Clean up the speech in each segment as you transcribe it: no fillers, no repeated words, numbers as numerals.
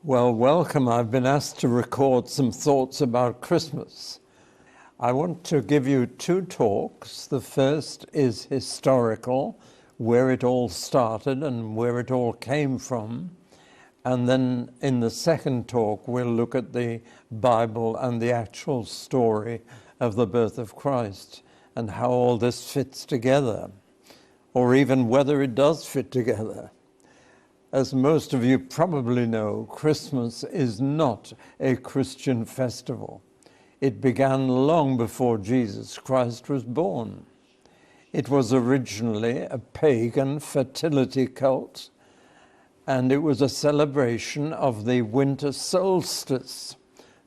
Well, welcome. I've been asked to record some thoughts about Christmas. I want to give you two talks. The first is historical, where it all started and where it all came from. And then in the second talk, we'll look at the Bible and the actual story of the birth of Christ and how all this fits together, or even whether it does fit together. As most of you probably know, Christmas is not a Christian festival. It began long before Jesus Christ was born. It was originally a pagan fertility cult, and it was a celebration of the winter solstice,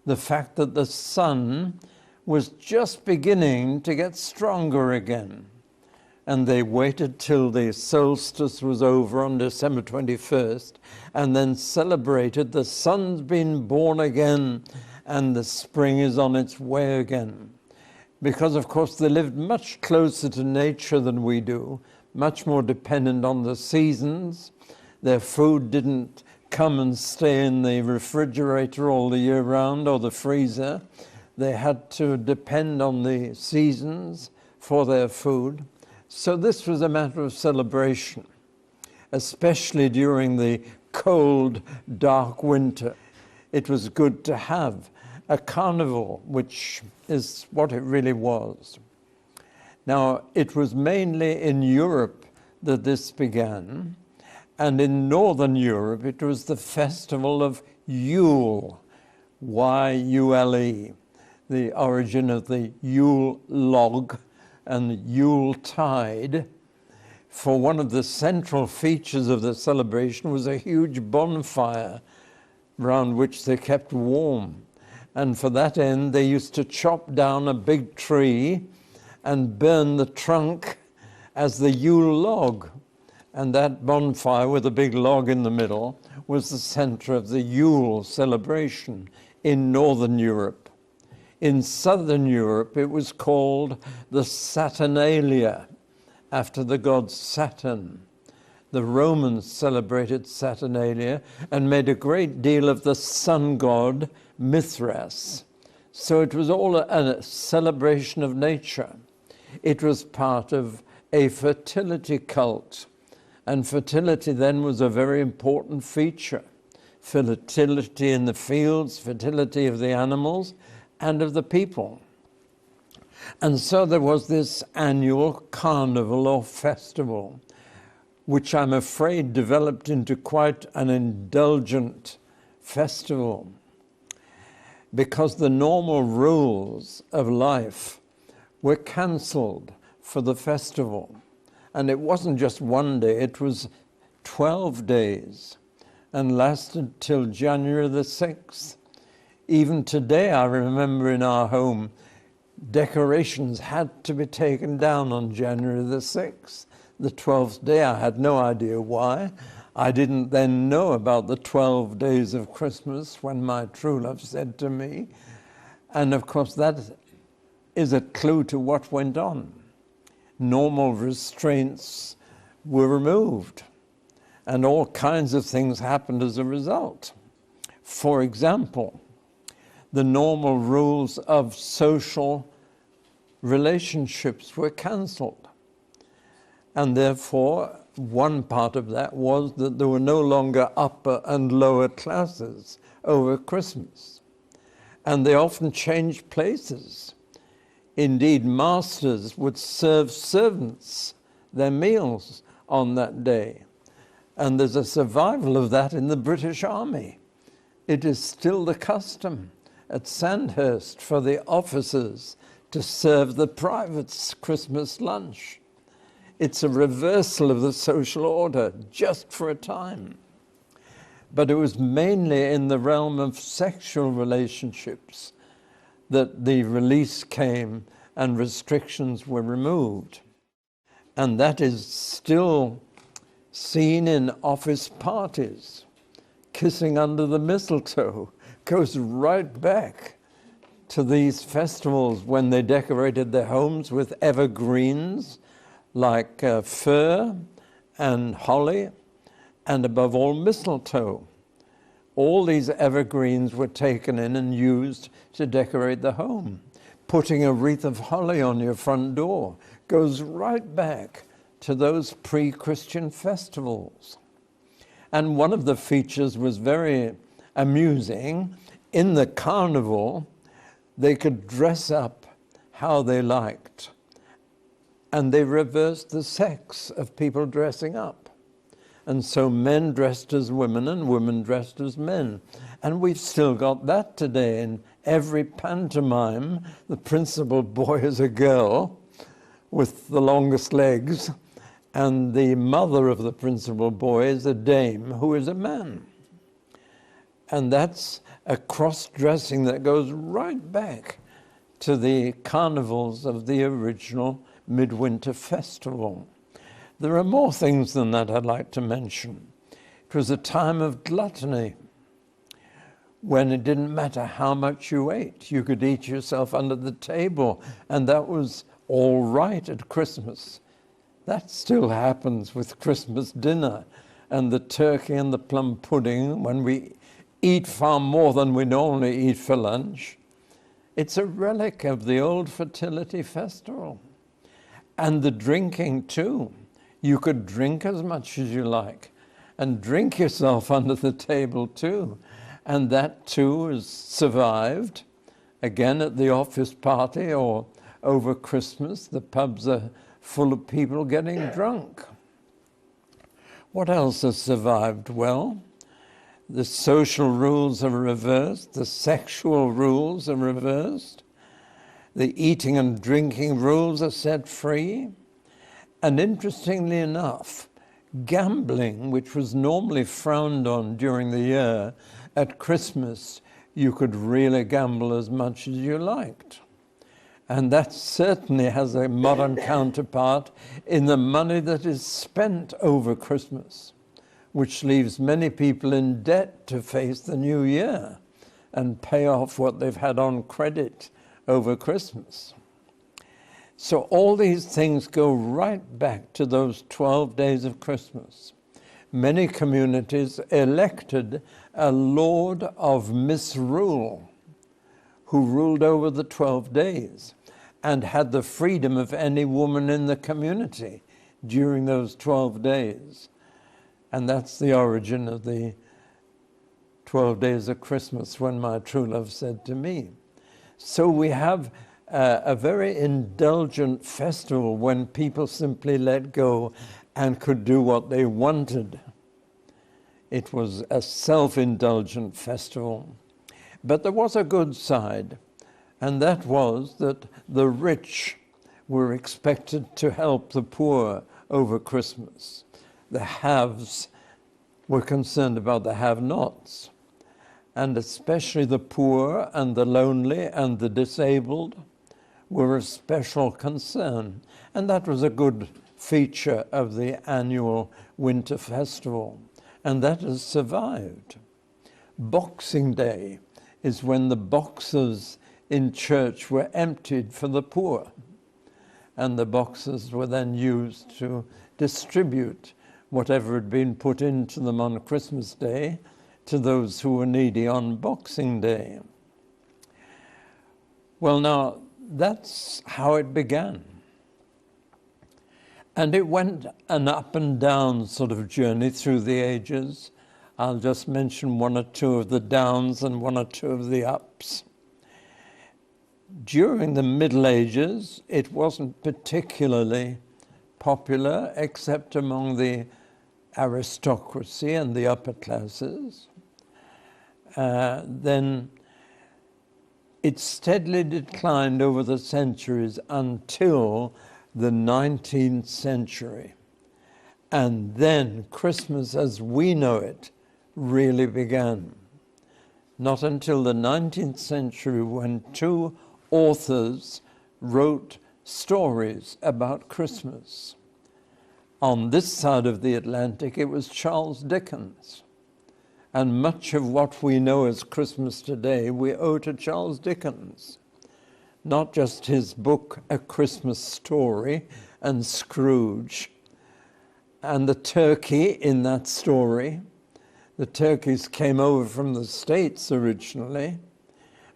the fact that the sun was just beginning to get stronger again. And they waited till the solstice was over on December 21st and then celebrated the sun's been born again and the spring is on its way again. Because, of course, they lived much closer to nature than we do, much more dependent on the seasons. Their food didn't come and stay in the refrigerator all the year round or the freezer. They had to depend on the seasons for their food. So this was a matter of celebration, especially during the cold, dark winter. It was good to have a carnival, which is what it really was. Now, it was mainly in Europe that this began, and in Northern Europe it was the festival of Yule, Y-U-L-E, the origin of the Yule log, and Yule tide. For one of the central features of the celebration was a huge bonfire round which they kept warm. And for that end, they used to chop down a big tree and burn the trunk as the Yule log. And that bonfire with a big log in the middle was the center of the Yule celebration in Northern Europe. In Southern Europe, it was called the Saturnalia, after the god Saturn. The Romans celebrated Saturnalia and made a great deal of the sun god Mithras. So it was all a celebration of nature. It was part of a fertility cult, and fertility then was a very important feature. Fertility in the fields, fertility of the animals, and of the people. And so there was this annual carnival or festival, which I'm afraid developed into quite an indulgent festival, because the normal rules of life were cancelled for the festival. And it wasn't just one day, it was 12 days and lasted till January the 6th. Even today, I remember in our home, decorations had to be taken down on January the 6th, the 12th day. I had no idea why. I didn't then know about the 12 days of Christmas when my true love said to me. And of course, that is a clue to what went on. Normal restraints were removed, and all kinds of things happened as a result. For example, the normal rules of social relationships were cancelled. And therefore, one part of that was that there were no longer upper and lower classes over Christmas. And they often changed places. Indeed, masters would serve servants their meals on that day. And there's a survival of that in the British Army. It is still the custom at Sandhurst for the officers to serve the privates Christmas lunch. It's a reversal of the social order just for a time. But it was mainly in the realm of sexual relationships that the release came and restrictions were removed. And that is still seen in office parties. Kissing under the mistletoe goes right back to these festivals when they decorated their homes with evergreens like fir and holly, and above all mistletoe. all these evergreens were taken in and used to decorate the home. Putting a wreath of holly on your front door goes right back to those pre-Christian festivals. And one of the features was very amusing. In the carnival, they could dress up how they liked. And they reversed the sex of people dressing up. And so men dressed as women and women dressed as men. And we've still got that today. In every pantomime, the principal boy is a girl with the longest legs, and the mother of the principal boy is a dame who is a man. And that's a cross-dressing that goes right back to the carnivals of the original midwinter festival. There are more things than that I'd like to mention. It was a time of gluttony, when it didn't matter how much you ate. You could eat yourself under the table, and that was all right at Christmas. That still happens with Christmas dinner and the turkey and the plum pudding, when we eat far more than we normally eat for lunch. It's a relic of the old fertility festival. And the drinking too. You could drink as much as you like and drink yourself under the table too. And that too has survived. Again, at the office party or over Christmas, the pubs are full of people getting drunk. What else has survived? Well, the social rules are reversed, the sexual rules are reversed, the eating and drinking rules are set free, and interestingly enough, gambling, which was normally frowned on during the year, at Christmas, you could really gamble as much as you liked. And that certainly has a modern counterpart in the money that is spent over Christmas, which leaves many people in debt to face the new year and pay off what they've had on credit over Christmas. So all these things go right back to those 12 days of Christmas. Many communities elected a lord of misrule who ruled over the 12 days and had the freedom of any woman in the community during those 12 days. And that's the origin of the 12 days of Christmas, when my true love said to me. So we have a very indulgent festival when people simply let go and could do what they wanted. It was a self-indulgent festival. But there was a good side, and that was that the rich were expected to help the poor over Christmas. The haves were concerned about the have-nots, and especially the poor and the lonely and the disabled were of special concern. And that was a good feature of the annual winter festival, and that has survived. Boxing Day is when the boxes in church were emptied for the poor, and the boxes were then used to distribute whatever had been put into them on Christmas Day to those who were needy on Boxing Day. Well, now, that's how it began. And it went an up and down sort of journey through the ages. I'll just mention one or two of the downs and one or two of the ups. During the Middle Ages, it wasn't particularly popular except among the aristocracy and the upper classes. Then it steadily declined over the centuries until the 19th century. And then Christmas as we know it really began. Not until the 19th century, when two authors wrote stories about Christmas. On this side of the Atlantic, it was Charles Dickens. And much of what we know as Christmas today, we owe to Charles Dickens. Not just his book, A Christmas Story, and Scrooge, and the turkey in that story, The turkeys came over from the States originally,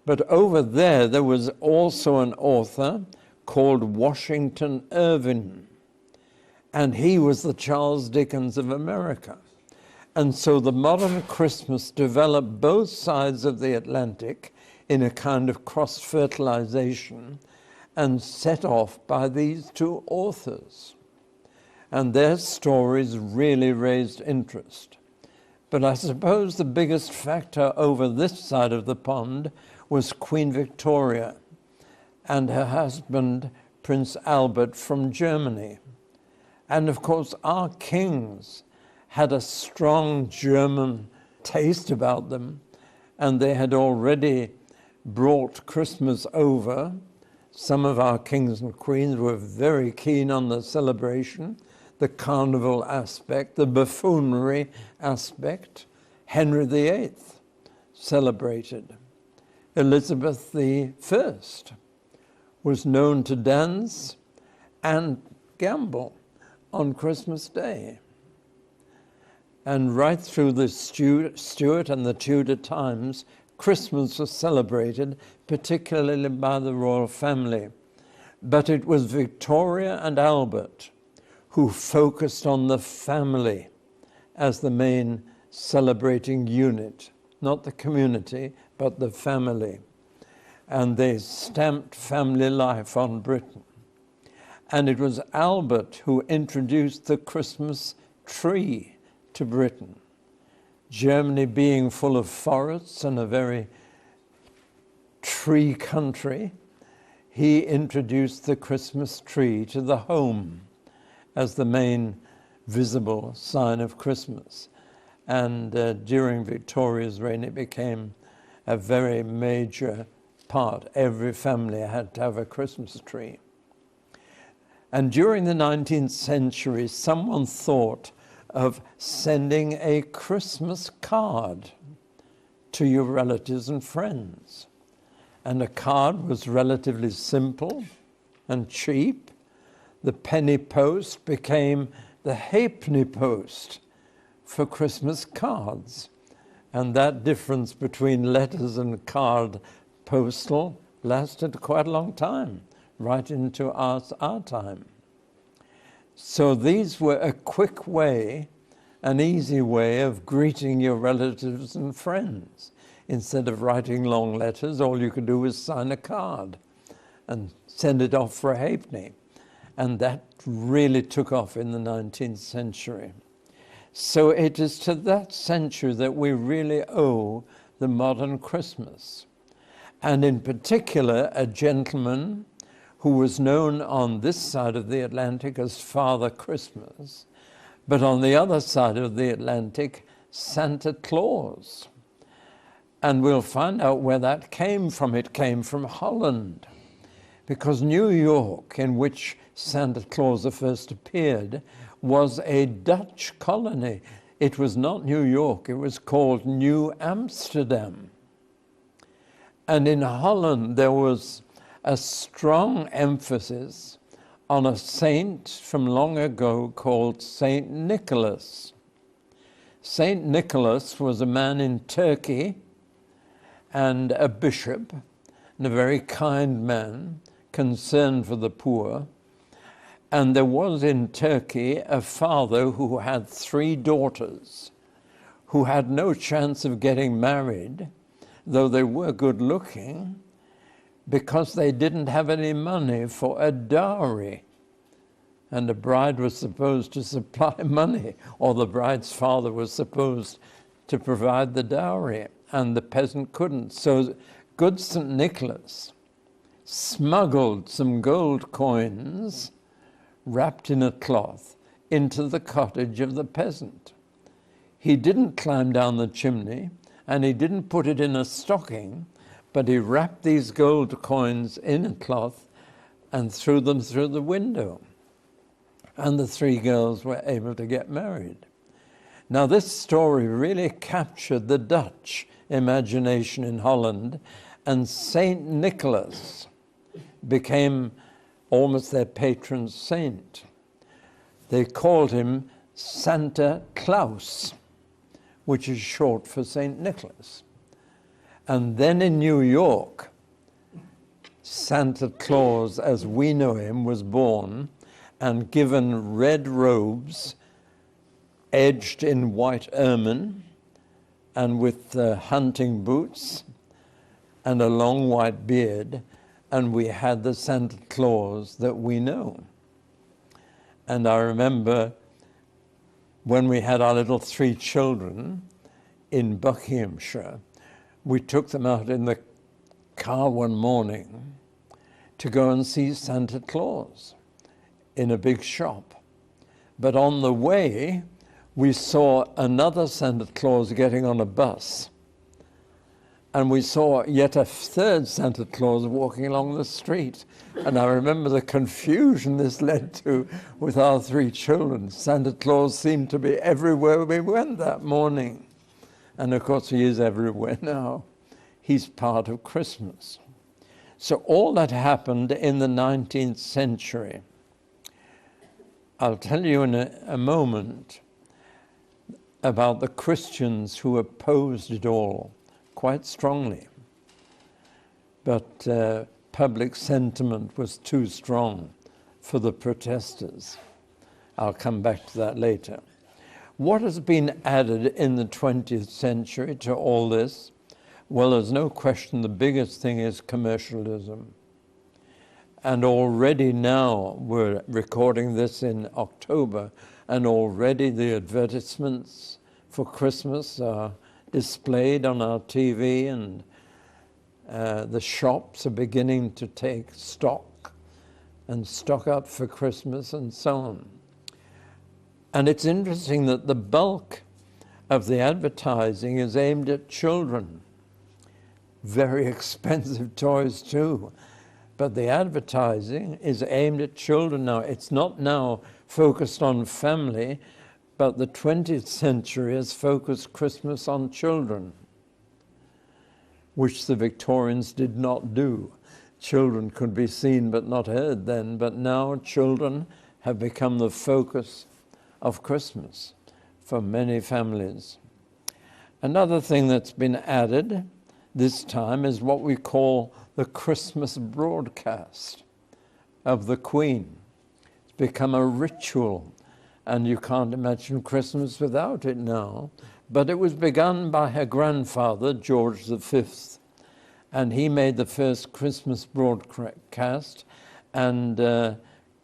but over there was also an author called Washington Irving, and he was the Charles Dickens of America. And so the modern Christmas developed both sides of the Atlantic in a kind of cross-fertilization and set off by these two authors. And their stories really raised interest. But I suppose the biggest factor over this side of the pond was Queen Victoria and her husband, Prince Albert from Germany. And of course, our kings had a strong German taste about them, and they had already brought Christmas over. Some of our kings and queens were very keen on the celebration, the carnival aspect, the buffoonery aspect. Henry VIII celebrated. Elizabeth I was known to dance and gamble on Christmas Day. And right through the Stuart and the Tudor times, Christmas was celebrated, particularly by the royal family. But it was Victoria and Albert who focused on the family as the main celebrating unit, not the community, but the family. And they stamped family life on Britain. And it was Albert who introduced the Christmas tree to Britain. Germany being full of forests and a very tree country, he introduced the Christmas tree to the home as the main visible sign of Christmas. And during Victoria's reign, it became a very major part. Every family had to have a Christmas tree. And during the 19th century, someone thought of sending a Christmas card to your relatives and friends. And a card was relatively simple and cheap. The penny post became the halfpenny post for Christmas cards. And that difference between letters and card postal lasted quite a long time, right into our time. So these were a quick way, an easy way of greeting your relatives and friends. Instead of writing long letters, all you could do was sign a card and send it off for a halfpenny. And that really took off in the 19th century. So it is to that century that we really owe the modern Christmas. And in particular, a gentleman who was known on this side of the Atlantic as Father Christmas, but on the other side of the Atlantic, Santa Claus. And we'll find out where that came from. It came from Holland, because New York, in which Santa Claus first appeared, was a Dutch colony. It was not New York, it was called New Amsterdam. And in Holland, there was a strong emphasis on a saint from long ago called Saint Nicholas. Saint Nicholas was a man in Turkey and a bishop, and a very kind man, concerned for the poor. And there was in Turkey a father who had 3 daughters who had no chance of getting married, though they were good looking, because they didn't have any money for a dowry. And the bride was supposed to supply money, or the bride's father was supposed to provide the dowry, and the peasant couldn't. So good St. Nicholas smuggled some gold coins wrapped in a cloth into the cottage of the peasant. He didn't climb down the chimney, and he didn't put it in a stocking, but he wrapped these gold coins in a cloth and threw them through the window. And the 3 girls were able to get married. Now, this story really captured the Dutch imagination in Holland, and Saint Nicholas became almost their patron saint. They called him Santa Claus, which is short for St. Nicholas. And then in New York, Santa Claus, as we know him, was born and given red robes edged in white ermine and with hunting boots and a long white beard, and we had the Santa Claus that we know. And I remember when we had our little 3 children in Buckinghamshire, we took them out in the car one morning to go and see Santa Claus in a big shop. But on the way, we saw another Santa Claus getting on a bus. And we saw yet a third Santa Claus walking along the street. And I remember the confusion this led to with our 3 children. Santa Claus seemed to be everywhere we went that morning. And of course, he is everywhere now. He's part of Christmas. So all that happened in the 19th century. I'll tell you in a moment about the Christians who opposed it all quite strongly. But public sentiment was too strong for the protesters. I'll come back to that later. What has been added in the 20th century to all this? Well, there's no question the biggest thing is commercialism. And already now, we're recording this in October, and already the advertisements for Christmas are displayed on our TV, and the shops are beginning to take stock and stock up for Christmas and so on. And it's interesting that the bulk of the advertising is aimed at children. Very expensive toys too. But the advertising is aimed at children now. It's not now focused on family, but the 20th century has focused Christmas on children, which the Victorians did not do. Children could be seen but not heard then, but now children have become the focus of Christmas for many families. Another thing that's been added this time is what we call the Christmas broadcast of the Queen. It's become a ritual, and you can't imagine Christmas without it now. But it was begun by her grandfather, George V, and he made the first Christmas broadcast and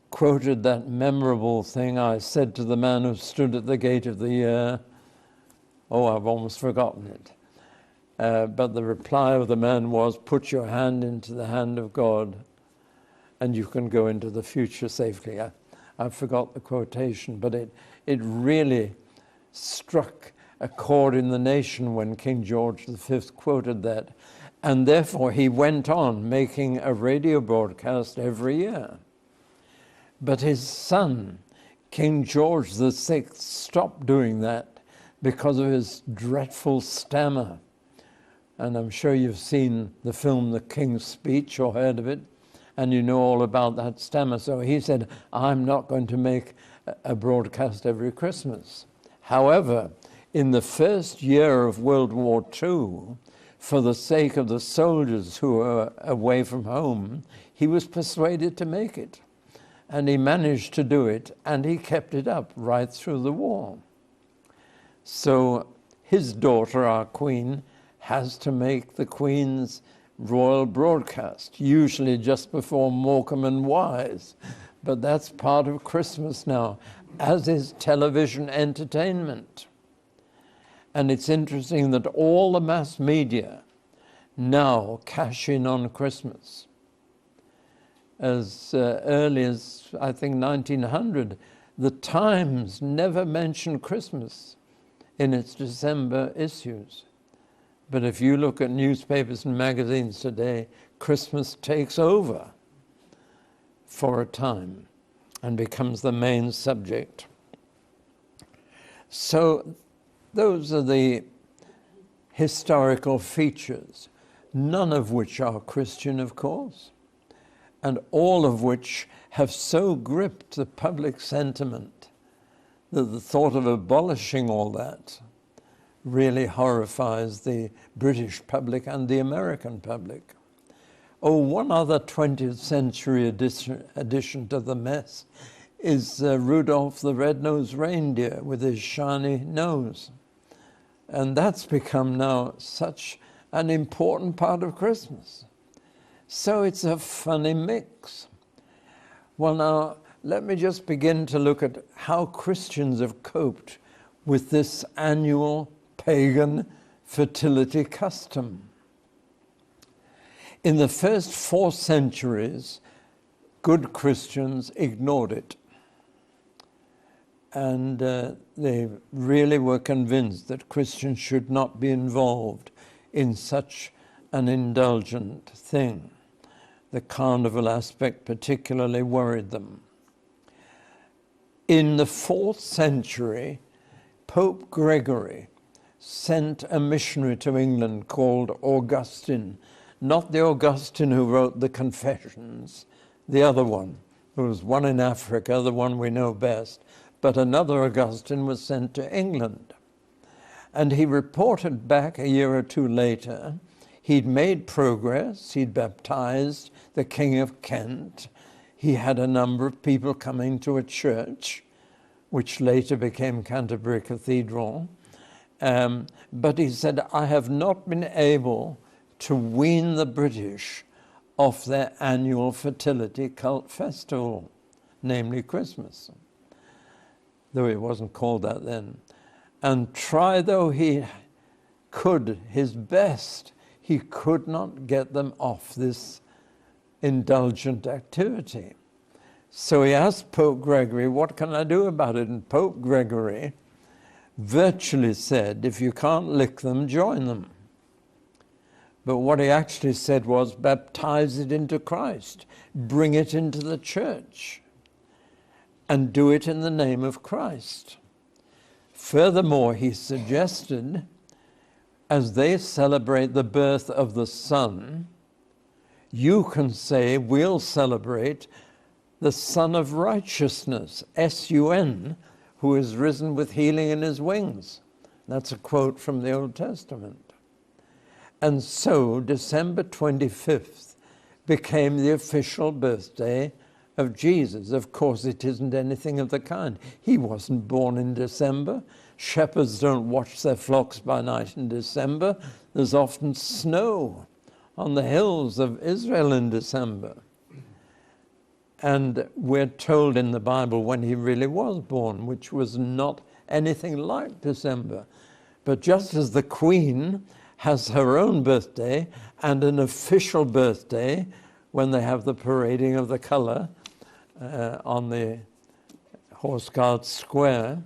quoted that memorable thing, "I said to the man who stood at the gate of the year," oh, I've almost forgotten it. But the reply of the man was, "Put your hand into the hand of God, and you can go into the future safely." I forgot the quotation, but it really struck a chord in the nation when King George V quoted that. And therefore, he went on making a radio broadcast every year. But his son, King George VI, stopped doing that because of his dreadful stammer. And I'm sure you've seen the film The King's Speech or heard of it, and you know all about that stammer. So he said, "I'm not going to make a broadcast every Christmas." However, in the first year of World War II, for the sake of the soldiers who were away from home, he was persuaded to make it. And he managed to do it, and he kept it up right through the war. So his daughter, our Queen, has to make the Queen's royal broadcast, usually just before Morecambe and Wise. But that's part of Christmas now, as is television entertainment. And it's interesting that all the mass media now cash in on Christmas. As early as, I think, 1900, the Times never mentioned Christmas in its December issues. But if you look at newspapers and magazines today, Christmas takes over for a time and becomes the main subject. So those are the historical features, none of which are Christian, of course, and all of which have so gripped the public sentiment that the thought of abolishing all that really horrifies the British public and the American public. Oh, one other 20th century addition to the mess is Rudolph the Red-Nosed Reindeer with his shiny nose. And that's become now such an important part of Christmas. So it's a funny mix. Well, now, let me just begin to look at how Christians have coped with this annual pagan fertility custom. In the first 4 centuries, good Christians ignored it. And they really were convinced that Christians should not be involved in such an indulgent thing. The carnival aspect particularly worried them. In the 4th century, Pope Gregory sent a missionary to England called Augustine, not the Augustine who wrote the Confessions, the other one. There was one in Africa, the one we know best, but another Augustine was sent to England. And he reported back a year or 2 later, he'd made progress, he'd baptized the King of Kent, he had a number of people coming to a church, which later became Canterbury Cathedral. But he said, I have not been able to wean the British off their annual fertility cult festival, namely Christmas, though it wasn't called that then. And try though he could his best, he could not get them off this indulgent activity. So he asked Pope Gregory, what can I do about it? And Pope Gregory virtually said, if you can't lick them, join them. But what he actually said was, baptize it into Christ, bring it into the church, and do it in the name of Christ. Furthermore, he suggested, as they celebrate the birth of the Son, you can say, we'll celebrate the Son of Righteousness, S-U-N, who is risen with healing in his wings. That's a quote from the Old Testament. And so December 25th became the official birthday of Jesus. Of course, it isn't anything of the kind. He wasn't born in December. Shepherds don't watch their flocks by night in December. There's often snow on the hills of Israel in December. And we're told in the Bible when he really was born, which was not anything like December. But just as the Queen has her own birthday and an official birthday when they have the parading of the color on the Horse Guard Square,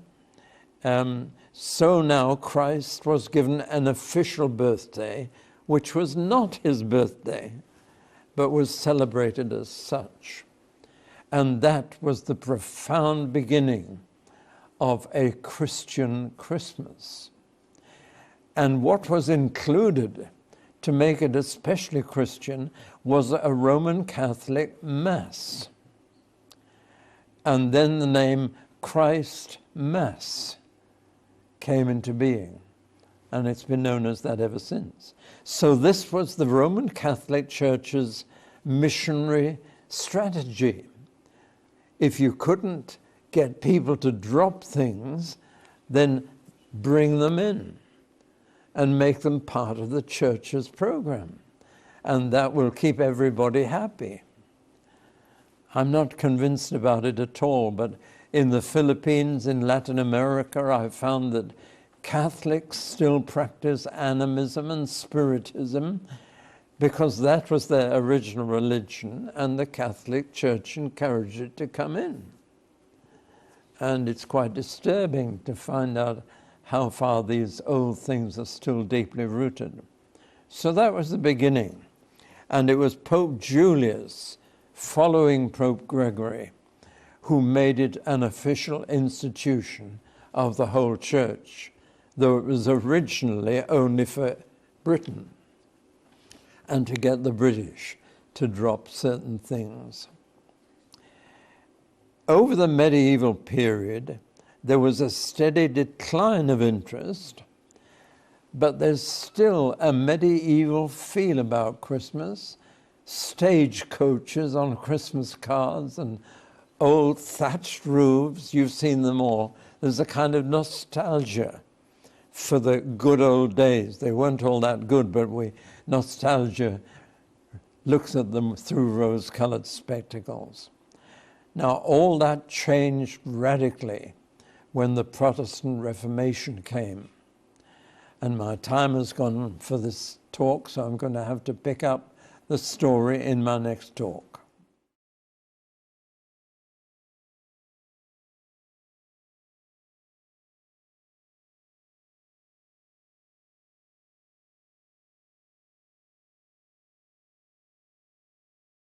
so now Christ was given an official birthday, which was not his birthday, but was celebrated as such. And that was the profound beginning of a Christian Christmas. And what was included to make it especially Christian was a Roman Catholic Mass. And then the name Christ Mass came into being. And it's been known as that ever since. So this was the Roman Catholic Church's missionary strategy. If you couldn't get people to drop things, then bring them in and make them part of the church's program. And that will keep everybody happy. I'm not convinced about it at all, but in the Philippines, in Latin America, I've found that Catholics still practice animism and spiritism because that was their original religion, and the Catholic Church encouraged it to come in. And it's quite disturbing to find out how far these old things are still deeply rooted. So that was the beginning. And it was Pope Julius, following Pope Gregory, who made it an official institution of the whole church, though it was originally only for Britain, and to get the British to drop certain things. Over the medieval period, there was a steady decline of interest, but there's still a medieval feel about Christmas. Stagecoaches on Christmas cards and old thatched roofs, you've seen them all. There's a kind of nostalgia for the good old days. They weren't all that good, but nostalgia looks at them through rose-colored spectacles. Now, all that changed radically when the Protestant Reformation came. And my time has gone for this talk, so I'm going to have to pick up the story in my next talk.